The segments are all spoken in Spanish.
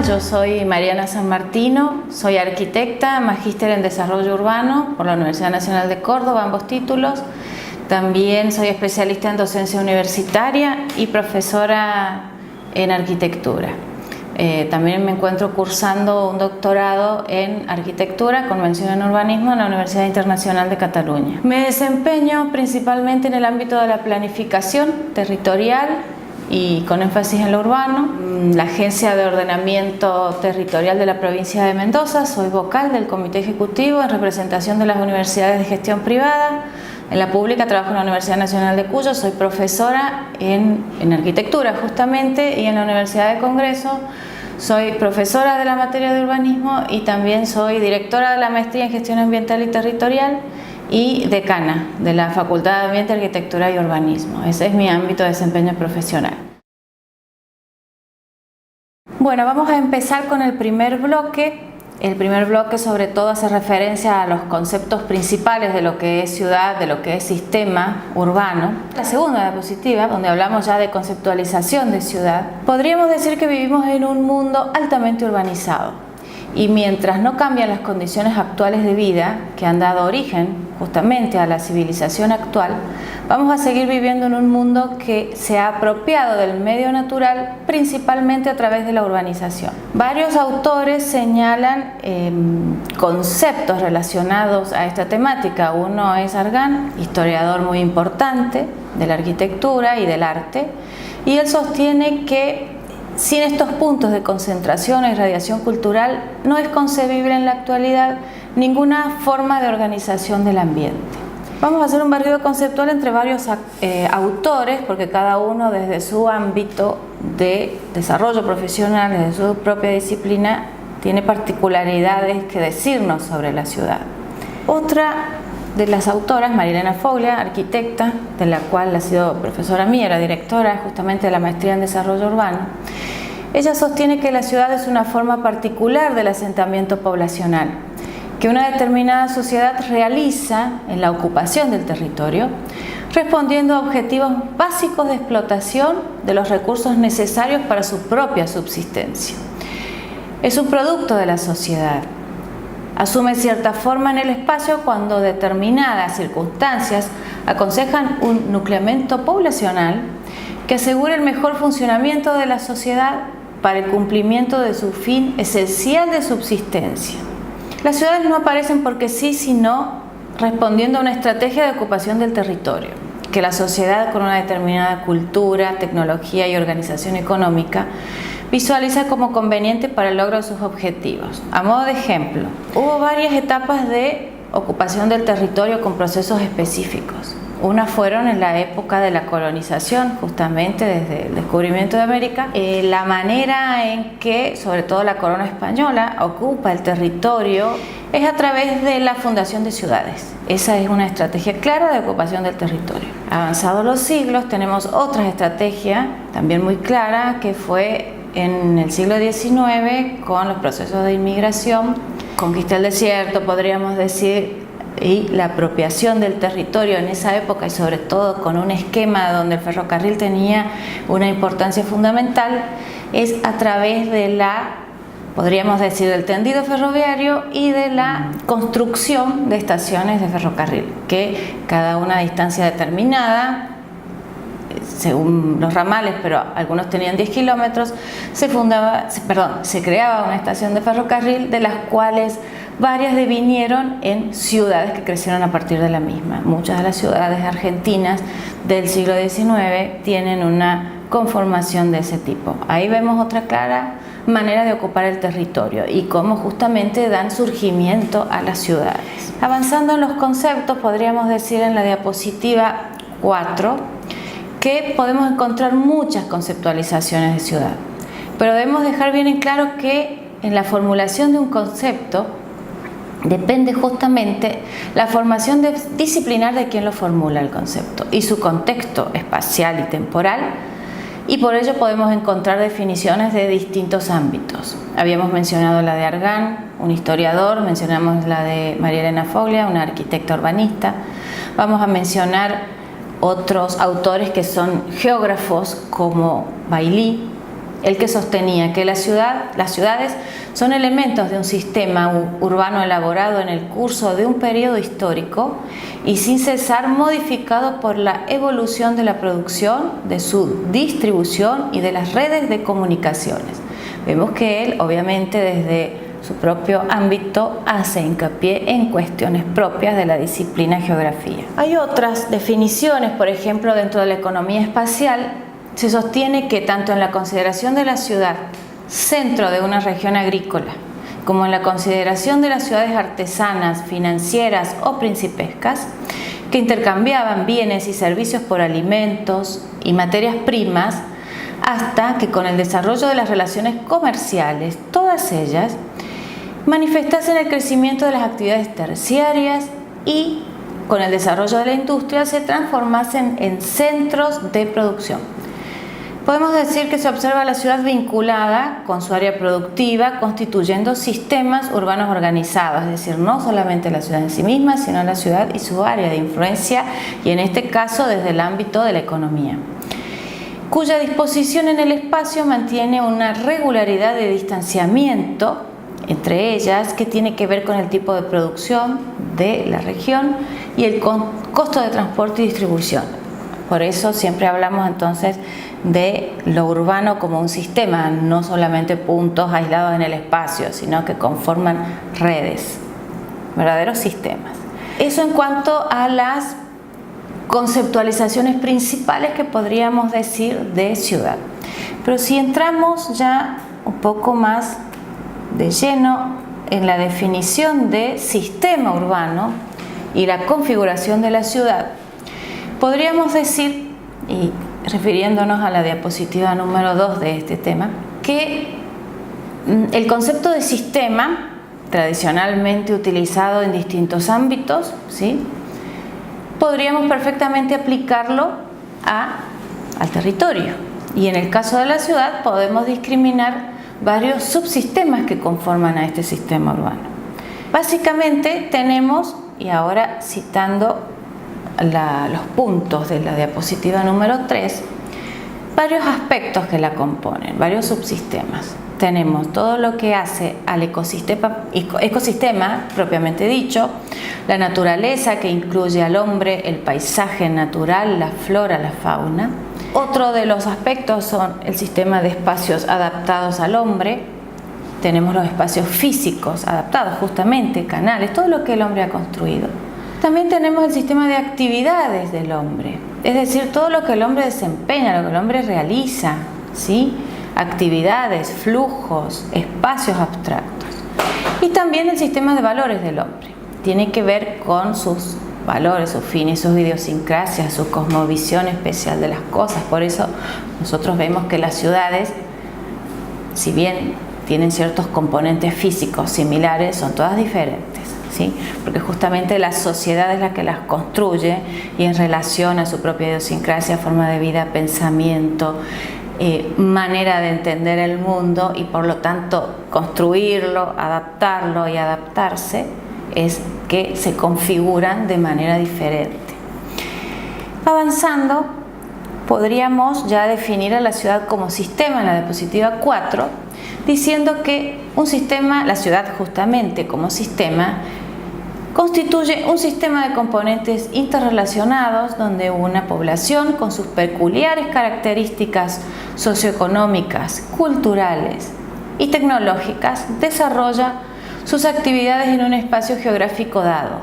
yo soy Mariana San Martino, soy arquitecta, magíster en Desarrollo Urbano por la Universidad Nacional de Córdoba, ambos títulos. También soy especialista en docencia universitaria y profesora en arquitectura. También me encuentro cursando un doctorado en arquitectura con mención en urbanismo en la Universidad Internacional de Cataluña. Me desempeño principalmente en el ámbito de la planificación territorial y con énfasis en lo urbano. La Agencia de Ordenamiento Territorial de la provincia de Mendoza, soy vocal del Comité Ejecutivo en representación de las universidades de gestión privada. En la pública trabajo en la Universidad Nacional de Cuyo, soy profesora en arquitectura justamente, y en la Universidad de Congreso soy profesora de la materia de urbanismo y también soy directora de la maestría en gestión ambiental y territorial y decana de la Facultad de Ambiente, Arquitectura y Urbanismo. Ese es mi ámbito de desempeño profesional. Bueno, vamos a empezar con el primer bloque. El primer bloque sobre todo hace referencia a los conceptos principales de lo que es ciudad, de lo que es sistema urbano. La segunda diapositiva, donde hablamos ya de conceptualización de ciudad, podríamos decir que vivimos en un mundo altamente urbanizado. Y mientras no cambian las condiciones actuales de vida que han dado origen justamente a la civilización actual, vamos a seguir viviendo en un mundo que se ha apropiado del medio natural principalmente a través de la urbanización. Varios autores señalan conceptos relacionados a esta temática. Uno es Argan, historiador muy importante de la arquitectura y del arte, y él sostiene que sin estos puntos de concentración e irradiación cultural no es concebible en la actualidad ninguna forma de organización del ambiente. Vamos a hacer un barrido conceptual entre varios autores, porque cada uno desde su ámbito de desarrollo profesional, desde su propia disciplina, tiene particularidades que decirnos sobre la ciudad. Otra de las autoras, Marilena Foglia, arquitecta, de la cual ha sido profesora mía, era directora justamente de la maestría en desarrollo urbano. Ella sostiene que la ciudad es una forma particular del asentamiento poblacional, que una determinada sociedad realiza en la ocupación del territorio, respondiendo a objetivos básicos de explotación de los recursos necesarios para su propia subsistencia. Es un producto de la sociedad. Asume cierta forma en el espacio cuando determinadas circunstancias aconsejan un nucleamiento poblacional que asegure el mejor funcionamiento de la sociedad para el cumplimiento de su fin esencial de subsistencia. Las ciudades no aparecen porque sí, sino respondiendo a una estrategia de ocupación del territorio, que la sociedad con una determinada cultura, tecnología y organización económica visualiza como conveniente para el logro de sus objetivos. A modo de ejemplo, hubo varias etapas de ocupación del territorio con procesos específicos. Unas fueron en la época de la colonización, justamente desde el descubrimiento de América. La manera en que, sobre todo la corona española, ocupa el territorio es a través de la fundación de ciudades. Esa es una estrategia clara de ocupación del territorio. Avanzados los siglos, tenemos otra estrategia también muy clara, que fue en el siglo XIX con los procesos de inmigración, conquista del desierto, podríamos decir, y la apropiación del territorio en esa época, y sobre todo con un esquema donde el ferrocarril tenía una importancia fundamental, es a través de podríamos decir, del tendido ferroviario y de la construcción de estaciones de ferrocarril, que cada una a distancia determinada, según los ramales, pero algunos tenían 10 kilómetros, se creaba una estación de ferrocarril, de las cuales varias devinieron en ciudades que crecieron a partir de la misma. Muchas de las ciudades argentinas del siglo XIX tienen una conformación de ese tipo. Ahí vemos otra clara manera de ocupar el territorio y cómo justamente dan surgimiento a las ciudades. Avanzando en los conceptos, podríamos decir en la diapositiva 4 que podemos encontrar muchas conceptualizaciones de ciudad, pero debemos dejar bien en claro que en la formulación de un concepto depende justamente la formación disciplinar de quien lo formula el concepto y su contexto espacial y temporal, y por ello podemos encontrar definiciones de distintos ámbitos. Habíamos mencionado la de Argan, un historiador, mencionamos la de María Elena Foglia, una arquitecta urbanista. Vamos a mencionar otros autores que son geógrafos como Bailly, el que sostenía que las ciudades son elementos de un sistema urbano elaborado en el curso de un periodo histórico y sin cesar modificado por la evolución de la producción, de su distribución y de las redes de comunicaciones. Vemos que él, obviamente, desde su propio ámbito hace hincapié en cuestiones propias de la disciplina geografía. Hay otras definiciones, por ejemplo, dentro de la economía espacial, se sostiene que tanto en la consideración de la ciudad, centro de una región agrícola, como en la consideración de las ciudades artesanas, financieras o principescas, que intercambiaban bienes y servicios por alimentos y materias primas, hasta que con el desarrollo de las relaciones comerciales, todas ellas manifestasen el crecimiento de las actividades terciarias y con el desarrollo de la industria se transformasen en centros de producción. Podemos decir que se observa la ciudad vinculada con su área productiva, constituyendo sistemas urbanos organizados, es decir, no solamente la ciudad en sí misma, sino la ciudad y su área de influencia, y en este caso desde el ámbito de la economía, cuya disposición en el espacio mantiene una regularidad de distanciamiento entre ellas, que tiene que ver con el tipo de producción de la región y el costo de transporte y distribución. Por eso siempre hablamos entonces de lo urbano como un sistema, no solamente puntos aislados en el espacio, sino que conforman redes, verdaderos sistemas. Eso en cuanto a las conceptualizaciones principales que podríamos decir de ciudad. Pero si entramos ya un poco más de lleno en la definición de sistema urbano y la configuración de la ciudad, podríamos decir, y refiriéndonos a la diapositiva número 2 de este tema, que el concepto de sistema, tradicionalmente utilizado en distintos ámbitos, ¿sí?, podríamos perfectamente aplicarlo al territorio. Y en el caso de la ciudad podemos discriminar varios subsistemas que conforman a este sistema urbano. Básicamente tenemos, y ahora citando los puntos de la diapositiva número 3, varios aspectos que la componen, varios subsistemas. Tenemos todo lo que hace al ecosistema propiamente dicho, la naturaleza que incluye al hombre, el paisaje natural, la flora, la fauna. Otro de los aspectos son el sistema de espacios adaptados al hombre. Tenemos los espacios físicos adaptados, justamente, canales, todo lo que el hombre ha construido. También tenemos el sistema de actividades del hombre, es decir, todo lo que el hombre desempeña, lo que el hombre realiza, ¿sí?, actividades, flujos, espacios abstractos. Y también el sistema de valores del hombre. Tiene que ver con sus valores, sus fines, sus idiosincrasias, su cosmovisión especial de las cosas. Por eso nosotros vemos que las ciudades, si bien tienen ciertos componentes físicos similares, son todas diferentes, ¿sí?, porque justamente la sociedad es la que las construye y en relación a su propia idiosincrasia, forma de vida, pensamiento, manera de entender el mundo, y por lo tanto construirlo, adaptarlo y adaptarse es que se configuran de manera diferente. Avanzando, podríamos ya definir a la ciudad como sistema en la diapositiva 4, diciendo que un sistema, la ciudad justamente como sistema, constituye un sistema de componentes interrelacionados donde una población con sus peculiares características socioeconómicas, culturales y tecnológicas desarrolla sus actividades en un espacio geográfico dado,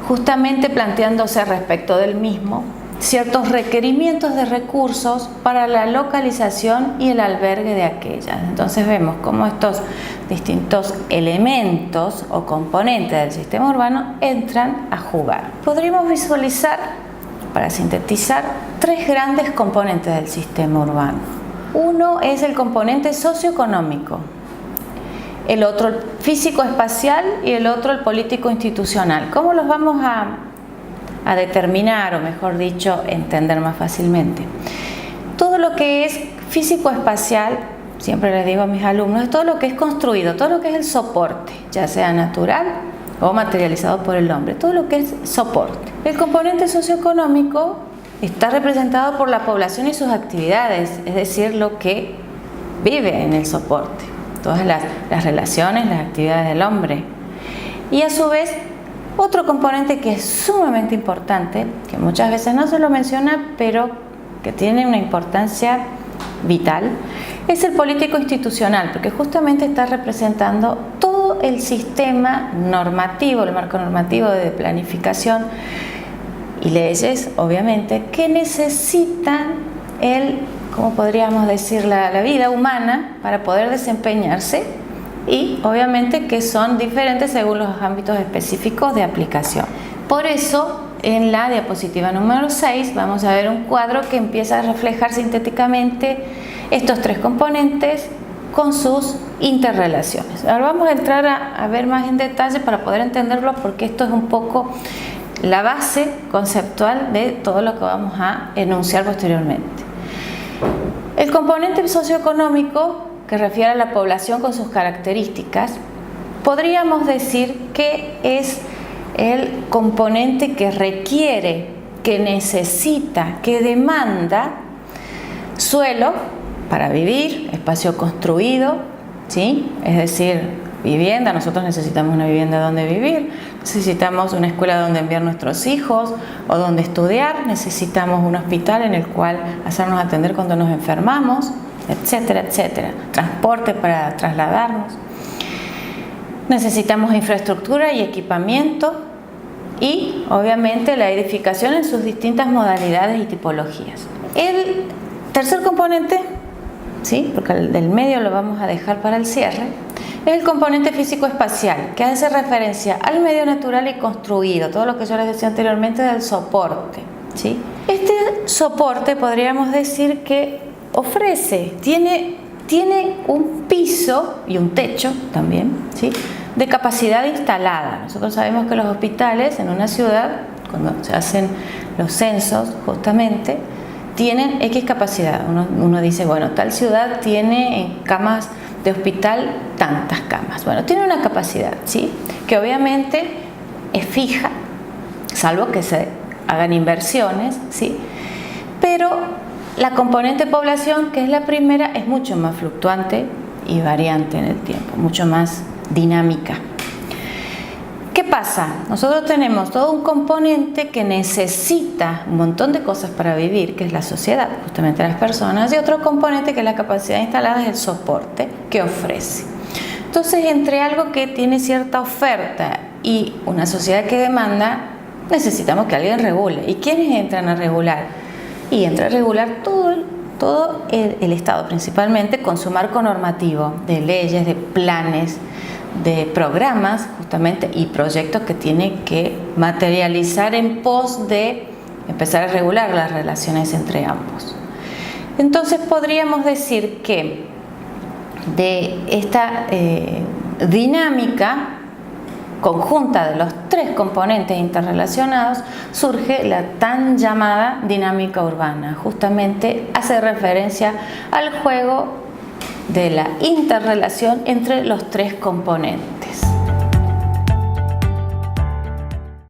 justamente planteándose respecto del mismo ciertos requerimientos de recursos para la localización y el albergue de aquellas. Entonces vemos cómo estos distintos elementos o componentes del sistema urbano entran a jugar. Podríamos visualizar, para sintetizar, tres grandes componentes del sistema urbano. Uno es el componente socioeconómico, el otro el físico-espacial y el otro el político-institucional. ¿Cómo los vamos a determinar, o mejor dicho, entender más fácilmente? Todo lo que es físico-espacial, siempre les digo a mis alumnos, es todo lo que es construido, todo lo que es el soporte, ya sea natural o materializado por el hombre, todo lo que es soporte. El componente socioeconómico está representado por la población y sus actividades, es decir, lo que vive en el soporte, todas las relaciones, las actividades del hombre. Y a su vez, otro componente que es sumamente importante, que muchas veces no se lo menciona, pero que tiene una importancia vital, es el político institucional, porque justamente está representando todo el sistema normativo, el marco normativo de planificación y leyes, obviamente, que necesitan ¿cómo podríamos decir?, la vida humana para poder desempeñarse, y obviamente que son diferentes según los ámbitos específicos de aplicación. Por eso, en la diapositiva número 6 vamos a ver un cuadro que empieza a reflejar sintéticamente estos tres componentes con sus interrelaciones. Ahora vamos a entrar a ver más en detalle para poder entenderlo, porque esto es un poco la base conceptual de todo lo que vamos a enunciar posteriormente. El componente socioeconómico, que refiere a la población con sus características, podríamos decir que es el componente que requiere, que necesita, que demanda suelo para vivir, espacio construido, ¿sí? Es decir, vivienda. Nosotros necesitamos una vivienda donde vivir, necesitamos una escuela donde enviar nuestros hijos o donde estudiar, necesitamos un hospital en el cual hacernos atender cuando nos enfermamos, etcétera, etcétera. Transporte para trasladarnos. Necesitamos infraestructura y equipamiento y, obviamente, la edificación en sus distintas modalidades y tipologías. El tercer componente, ¿sí?, porque el del medio lo vamos a dejar para el cierre, es el componente físico-espacial, que hace referencia al medio natural y construido, todo lo que yo les decía anteriormente del soporte, ¿sí? Este soporte podríamos decir que ofrece, tiene un piso y un techo también, ¿sí?, de capacidad instalada. Nosotros sabemos que los hospitales en una ciudad, cuando se hacen los censos justamente, tienen X capacidad. Uno dice, bueno, tal ciudad tiene en camas de hospital tantas camas. Bueno, tiene una capacidad, ¿sí?, que obviamente es fija, salvo que se hagan inversiones, ¿sí?, pero la componente población, que es la primera, es mucho más fluctuante y variante en el tiempo, mucho más dinámica. ¿Qué pasa? Nosotros tenemos todo un componente que necesita un montón de cosas para vivir, que es la sociedad, justamente las personas, y otro componente que es la capacidad instalada, es el soporte que ofrece. Entonces, entre algo que tiene cierta oferta y una sociedad que demanda, necesitamos que alguien regule. ¿Y quiénes entran a regular? Y entra a regular todo el Estado, principalmente con su marco normativo de leyes, de planes, de programas justamente y proyectos que tiene que materializar en pos de empezar a regular las relaciones entre ambos. Entonces podríamos decir que de esta dinámica conjunta de los tres componentes interrelacionados surge la tan llamada dinámica urbana. Justamente hace referencia al juego de la interrelación entre los tres componentes.